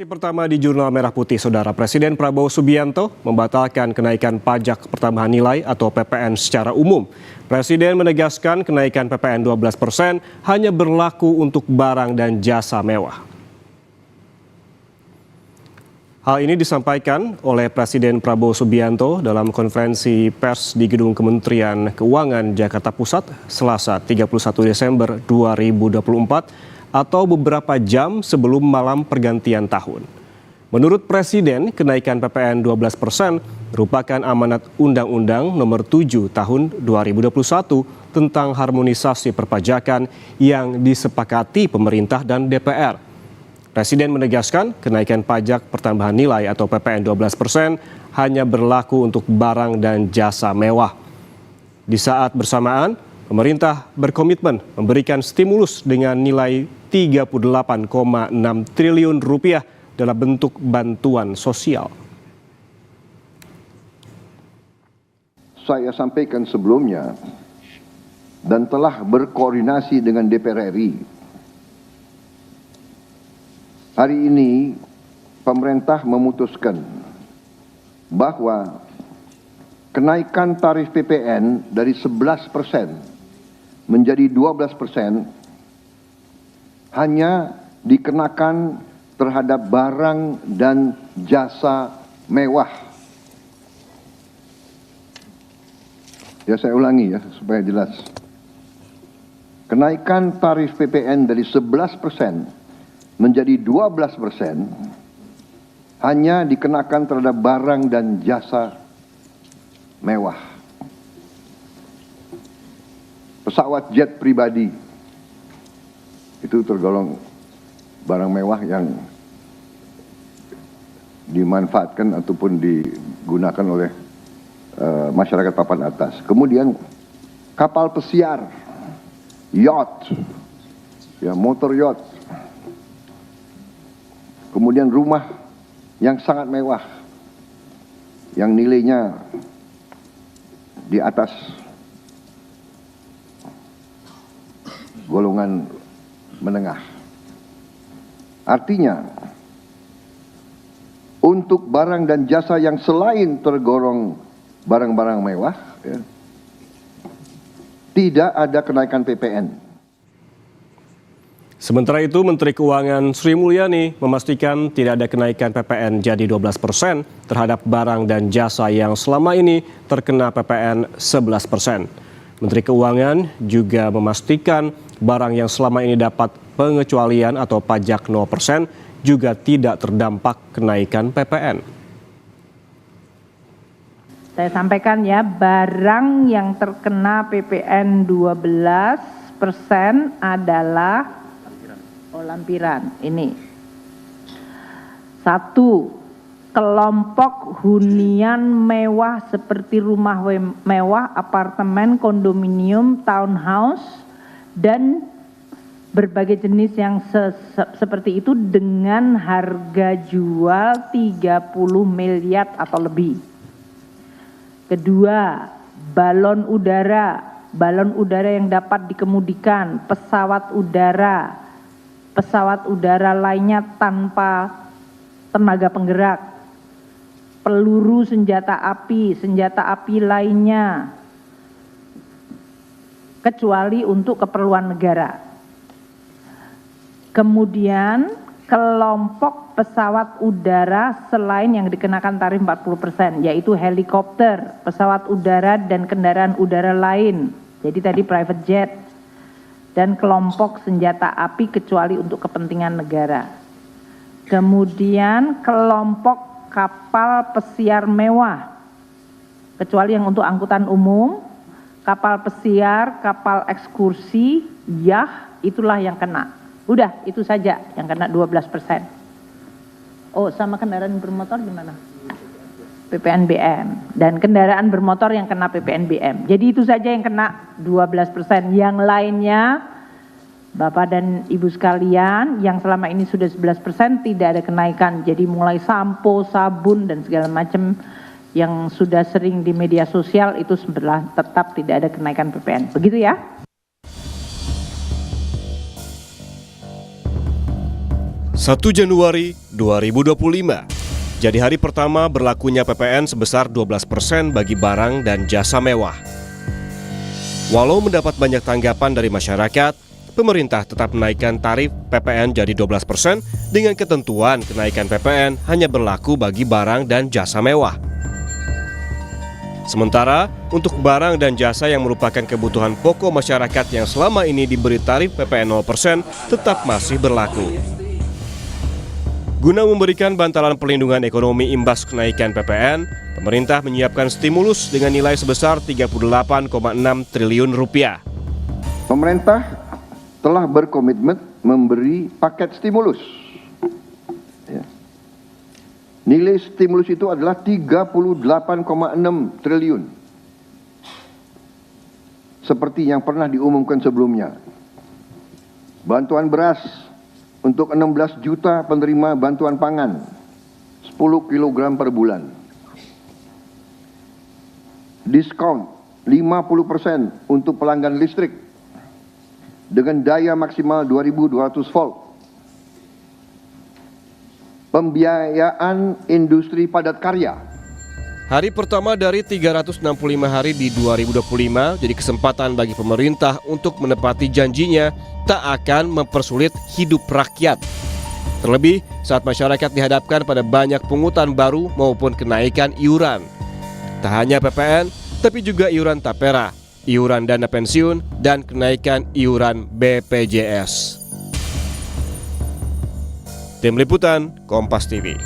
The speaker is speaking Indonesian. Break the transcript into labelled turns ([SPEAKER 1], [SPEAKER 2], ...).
[SPEAKER 1] Informasi pertama di Jurnal Merah Putih, Saudara. Presiden Prabowo Subianto membatalkan kenaikan pajak pertambahan nilai atau PPN secara umum. Presiden menegaskan kenaikan PPN 12% hanya berlaku untuk barang dan jasa mewah. Hal ini disampaikan oleh Presiden Prabowo Subianto dalam konferensi pers di Gedung Kementerian Keuangan Jakarta Pusat, Selasa 31 Desember 2024, atau beberapa jam sebelum malam pergantian tahun. Menurut Presiden, kenaikan PPN 12% merupakan amanat Undang-Undang Nomor 7 Tahun 2021 tentang harmonisasi perpajakan yang disepakati pemerintah dan DPR. Presiden menegaskan kenaikan pajak pertambahan nilai atau PPN 12% hanya berlaku untuk barang dan jasa mewah. Di saat bersamaan, pemerintah berkomitmen memberikan stimulus dengan nilai 38,6 triliun rupiah dalam bentuk bantuan sosial.
[SPEAKER 2] Saya sampaikan sebelumnya dan telah berkoordinasi dengan DPR RI. Hari ini pemerintah memutuskan bahwa kenaikan tarif PPN dari 11% menjadi 12% hanya dikenakan terhadap barang dan jasa mewah. Ya, saya ulangi ya supaya jelas. Kenaikan tarif PPN dari 11% menjadi 12% hanya dikenakan terhadap barang dan jasa mewah. Pesawat jet pribadi itu tergolong barang mewah yang dimanfaatkan ataupun digunakan oleh masyarakat papan atas. Kemudian kapal pesiar, yacht, ya, motor yacht. Kemudian rumah yang sangat mewah, yang nilainya di atas golongan menengah. Artinya, untuk barang dan jasa yang selain tergolong barang-barang mewah, ya, tidak ada kenaikan PPN.
[SPEAKER 1] Sementara itu, Menteri Keuangan Sri Mulyani memastikan tidak ada kenaikan PPN jadi 12% terhadap barang dan jasa yang selama ini terkena PPN 11%. Menteri Keuangan juga memastikan barang yang selama ini dapat pengecualian atau pajak 0% juga tidak terdampak kenaikan PPN.
[SPEAKER 3] Saya sampaikan ya, barang yang terkena PPN 12% adalah lampiran. Ini. 1. Kelompok hunian mewah seperti rumah mewah, apartemen, kondominium, townhouse, dan berbagai jenis yang seperti itu dengan harga jual 30 miliar atau lebih. Kedua, balon udara yang dapat dikemudikan, pesawat udara lainnya tanpa tenaga penggerak, peluru senjata api lainnya, kecuali untuk keperluan negara. Kemudian kelompok pesawat udara selain yang dikenakan tarif 40%, yaitu helikopter, pesawat udara dan kendaraan udara lain. Jadi tadi private jet. Dan kelompok senjata api kecuali untuk kepentingan negara. Kemudian kelompok kapal pesiar mewah, kecuali yang untuk angkutan umum, kapal pesiar, kapal ekskursi, yacht, itulah yang kena. Udah, itu saja yang kena 12%. Oh, sama kendaraan bermotor gimana? PPNBM. Dan kendaraan bermotor yang kena PPNBM. Jadi itu saja yang kena 12%. Yang lainnya, Bapak dan Ibu sekalian, yang selama ini sudah 11% tidak ada kenaikan. Jadi mulai sampo, sabun, dan segala macam yang sudah sering di media sosial itu sebelah tetap tidak ada kenaikan PPN. Begitu ya.
[SPEAKER 1] Januari 2025 jadi hari pertama berlakunya PPN sebesar 12% bagi barang dan jasa mewah. Walau mendapat banyak tanggapan dari masyarakat, pemerintah tetap menaikkan tarif PPN jadi 12% dengan ketentuan kenaikan PPN hanya berlaku bagi barang dan jasa mewah. Sementara untuk barang dan jasa yang merupakan kebutuhan pokok masyarakat yang selama ini diberi tarif PPN 0% tetap masih berlaku. Guna memberikan bantalan perlindungan ekonomi imbas kenaikan PPN, pemerintah menyiapkan stimulus dengan nilai sebesar 38,6 triliun rupiah.
[SPEAKER 2] Pemerintah telah berkomitmen memberi paket stimulus. Ya. Nilai stimulus itu adalah 38,6 triliun. Seperti yang pernah diumumkan sebelumnya. Bantuan beras untuk 16 juta penerima bantuan pangan, 10 kg per bulan. Diskon 50% untuk pelanggan listrik dengan daya maksimal 2200 volt. Pembiayaan industri padat karya.
[SPEAKER 1] Hari pertama dari 365 hari di 2025 jadi kesempatan bagi pemerintah untuk menepati janjinya tak akan mempersulit hidup rakyat. Terlebih saat masyarakat dihadapkan pada banyak pungutan baru maupun kenaikan iuran. Tak hanya PPN, tapi juga iuran tapera, iuran dana pensiun, dan kenaikan iuran BPJS. Tim Liputan, Kompas TV.